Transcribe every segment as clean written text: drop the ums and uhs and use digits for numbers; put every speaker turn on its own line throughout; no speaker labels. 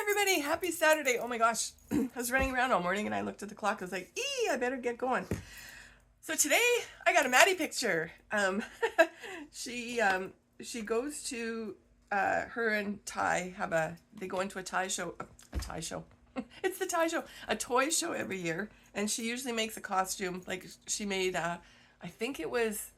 everybody, happy Saturday. Oh my gosh, I was running around all morning and I looked at the clock. I was like, I better get going. So today I got a Maddie picture. She she goes to her and Ty they go into a Ty show, a Ty show. It's the Ty show, a toy show every year, and she usually makes a costume. Like she made I think it was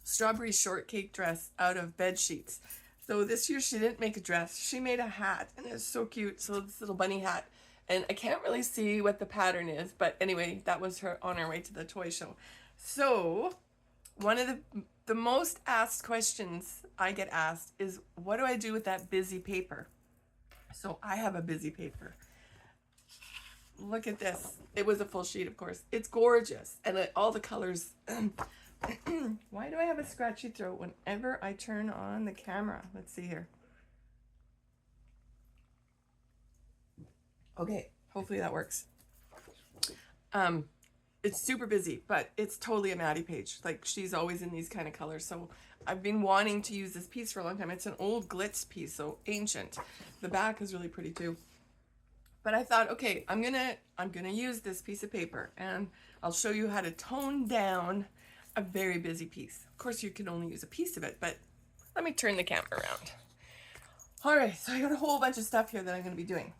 strawberry shortcake dress out of bed sheets. So this year she didn't make a dress. She made a hat, and it's so cute. So this little bunny hat, and I can't really see what the pattern is, but anyway, that was her on her way to the toy show. So one of the most asked questions I get asked is, what do I do with that busy paper? So I have a busy paper. Look at this. It was a full sheet, of course. It's gorgeous, and all the colors. Why do I have a scratchy throat whenever I turn on the camera? Let's see here. Okay, hopefully that works. It's super busy, but it's totally a Maddie page. Like, she's always in these kind of colors. So I've been wanting to use this piece for a long time. It's an old glitz piece, so ancient. The back is really pretty too. But I thought, okay, I'm gonna use this piece of paper, and I'll show you how to tone down a very busy piece. Of course, you can only use a piece of it, but let me turn the camera around. All right, so I got a whole bunch of stuff here that I'm going to be doing.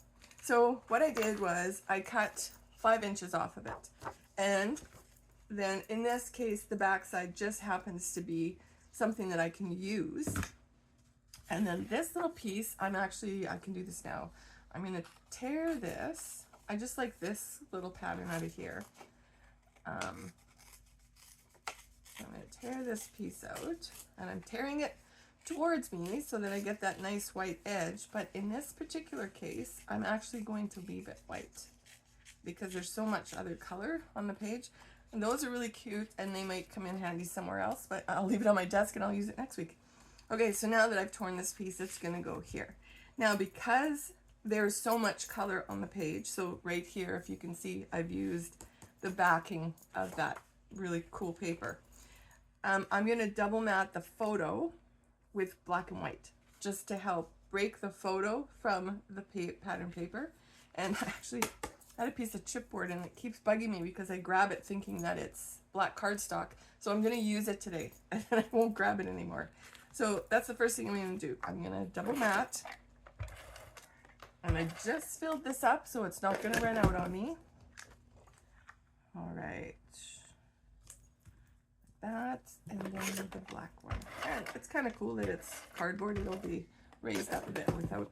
So what I did was I cut 5 inches off of it, and then in this case, the backside just happens to be something that I can use. And then this little piece, I can do this now. I'm going to tear this. I just like this little pattern out of here. I'm going to tear this piece out, and I'm tearing it towards me so that I get that nice white edge. But in this particular case, I'm actually going to leave it white because there's so much other color on the page. And those are really cute, and they might come in handy somewhere else, but I'll leave it on my desk and I'll use it next week. Okay, so now that I've torn this piece, it's going to go here. Now, because there's so much color on the page, so right here, if you can see, I've used the backing of that really cool paper. I'm going to double mat the photo with black and white just to help break the photo from the pattern paper. And I actually had a piece of chipboard, and it keeps bugging me because I grab it thinking that it's black cardstock. So I'm going to use it today, and then I won't grab it anymore. So that's the first thing I'm going to do. I'm going to double mat, and I just filled this up so it's not going to run out on me. All right. That, and then the black one. And it's kind of cool that it's cardboard. It'll be raised up a bit without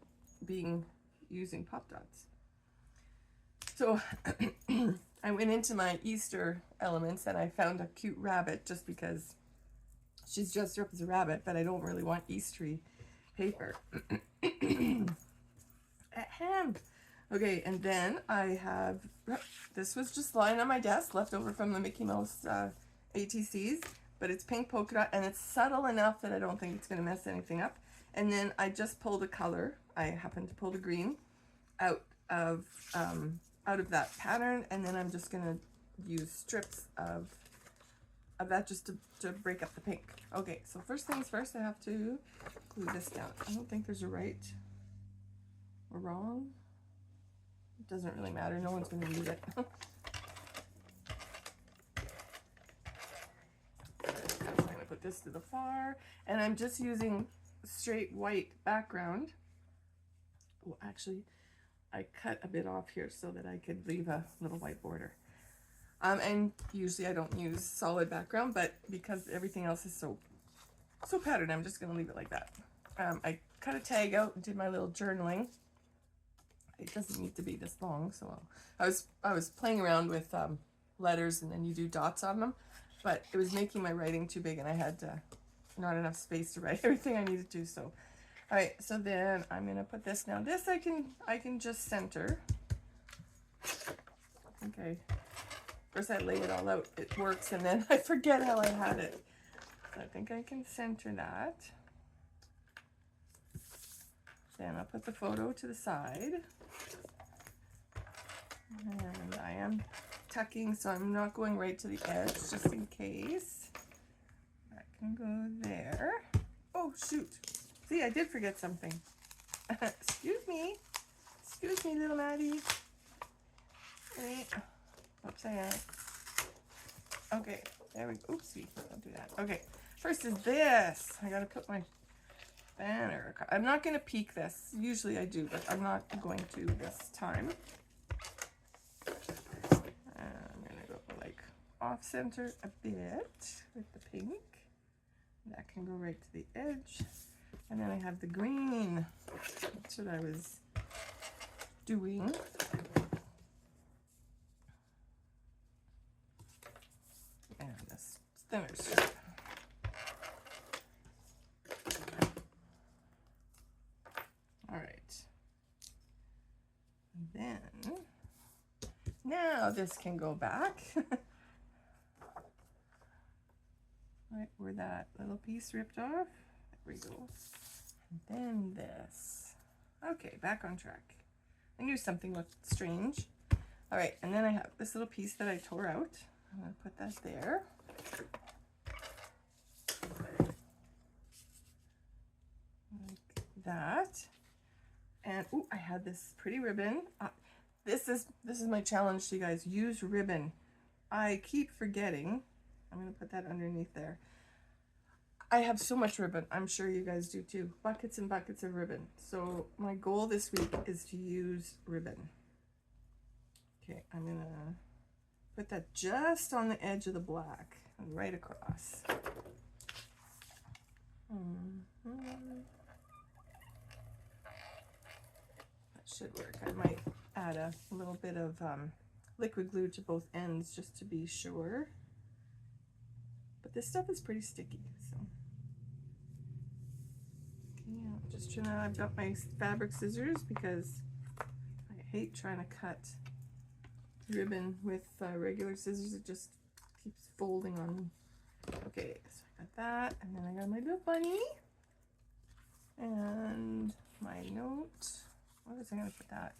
using pop dots. So I went into my Easter elements and I found a cute rabbit just because she's dressed up as a rabbit, but I don't really want Eastery paper. Ahem. Okay, and then I have, this was just lying on my desk, left over from the Mickey Mouse ATCs, but it's pink polka dot, and it's subtle enough that I don't think it's going to mess anything up. And then I just pulled a color. I happened to pull the green out of that pattern, and then I'm just going to use strips of that just to break up the pink. Okay, so first things first, I have to glue this down. I don't think there's a right or wrong. It doesn't really matter. No one's going to read it. This to the far, and I'm just using straight white background. Well, actually, I cut a bit off here so that I could leave a little white border. And usually I don't use solid background, but because everything else is so patterned, I'm just going to leave it like that. I cut a tag out and did my little journaling. It doesn't need to be this long, so I was playing around with letters, and then you do dots on them. But it was making my writing too big, and I had not enough space to write everything I needed to. So, all right. So then I'm gonna put this now. This I can just center. Okay. First I lay it all out. It works, and then I forget how I had it. So I think I can center that. Then I'll put the photo to the side, and I am tucking, so I'm not going right to the edge, just in case. That can go there. Oh shoot, see, I did forget something. Excuse me. Excuse me, little Maddie. Wait. Oops, okay, there we go. Oopsie, don't do that. Okay, first is this. I gotta put my banner. I'm not gonna peek this. Usually I do, but I'm not going to this time. I'm gonna go like off center a bit with the pink. That can go right to the edge. And then I have the green. That's what I was doing. And this thinner strip. All right. Then, now this can go back. Right where that little piece ripped off. There we go. And then this. Okay, back on track. I knew something looked strange. All right, and then I have this little piece that I tore out. I'm gonna put that there. Like that. And oh, I had this pretty ribbon. This is my challenge to you guys. Use ribbon. I keep forgetting. I'm gonna put that underneath there. I have so much ribbon. I'm sure you guys do too. Buckets and buckets of ribbon. So my goal this week is to use ribbon. Okay, I'm gonna put that just on the edge of the black and right across. That should work. I might add a little bit of liquid glue to both ends just to be sure. But this stuff is pretty sticky, so. Yeah, just trying to, I've got my fabric scissors because I hate trying to cut ribbon with regular scissors. It just keeps folding on me. Okay, so I got that, and then I got my little bunny and my note. Where was I gonna put that?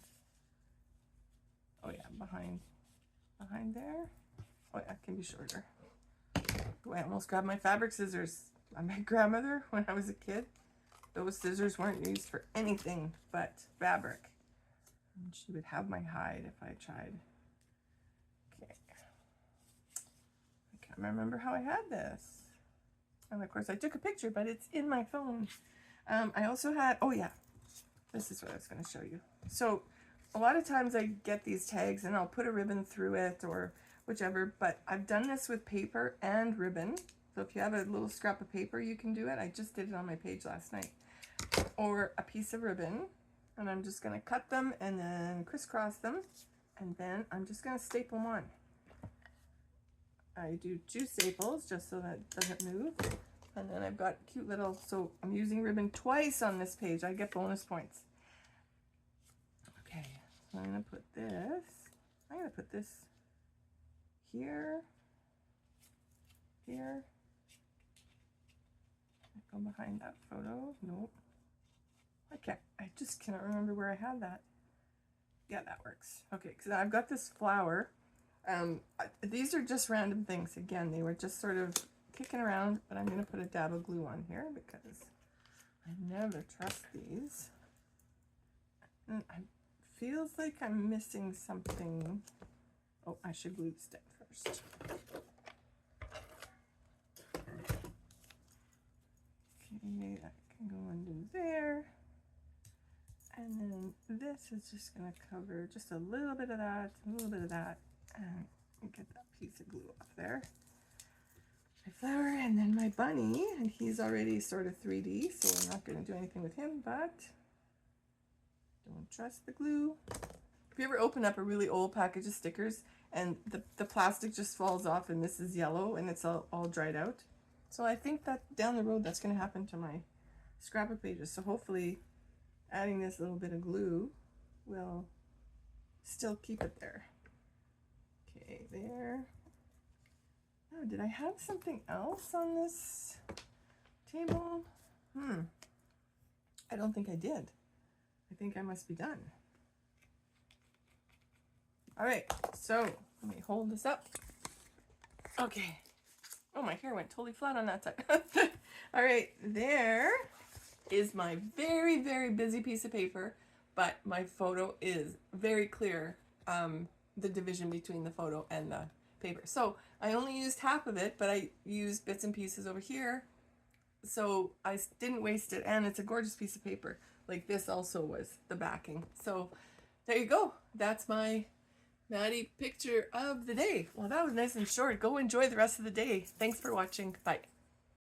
Oh yeah, behind there. Oh yeah, it can be shorter. Oh, I almost grabbed my fabric scissors. My grandmother, when I was a kid, those scissors weren't used for anything but fabric. And she would have my hide if I tried. Okay. I can't remember how I had this. And of course I took a picture, but it's in my phone. I also had, oh yeah, this is what I was going to show you. So a lot of times I get these tags and I'll put a ribbon through it or whichever, but I've done this with paper and ribbon. So if you have a little scrap of paper, you can do it. I just did it on my page last night. Or a piece of ribbon, and I'm just going to cut them and then crisscross them, and then I'm just going to staple them on. I do 2 staples just so that it doesn't move, and then I've got cute little, so I'm using ribbon twice on this page. I get bonus points. Okay, so I'm going to put this here, here. Go behind that photo. Nope. I just cannot remember where I had that. Yeah, that works. Okay, because I've got this flower. These are just random things. Again, they were just sort of kicking around, but I'm going to put a dab of glue on here because I never trust these. And it feels like I'm missing something. Oh, I should glue the stem first. Okay, that can go under there. And then this is just going to cover just a little bit of that, and get that piece of glue off there. My flower, and then my bunny, and he's already sort of 3D, so I'm not going to do anything with him, but don't trust the glue. If you ever open up a really old package of stickers and the plastic just falls off and this is yellow and it's all dried out. So I think that down the road that's going to happen to my scrapper pages. So hopefully adding this little bit of glue will still keep it there. Okay, there. Oh, did I have something else on this table? I don't think I did. I think I must be done. All right, so let me hold this up. Okay. Oh, my hair went totally flat on that side. All right, there is my very, very busy piece of paper, but my photo is very clear, the division between the photo and the paper. So I only used half of it, but I used bits and pieces over here. So I didn't waste it, and it's a gorgeous piece of paper. Like this also was the backing. So there you go. That's my Maddie picture of the day. Well, that was nice and short. Go enjoy the rest of the day. Thanks for watching. Bye.